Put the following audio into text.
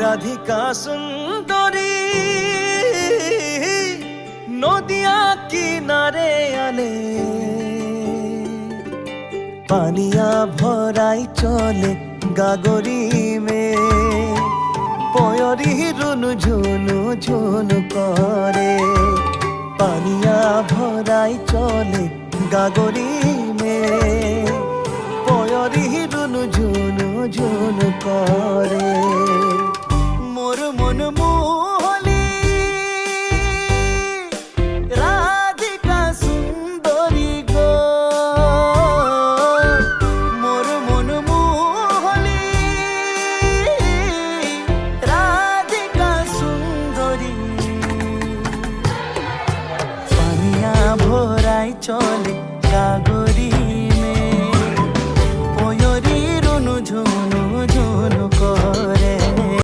রাধিকা সুন্দরী নদিয়া কিনারে আনে পানিয়া ভরাই চলে গাগরি মে পয়রি রুনু ঝুনু ঝুনু করে পানিয়া ভরাই চলে গাগরি মে পয়রি রুনু ঝুনু ঝুনু করে।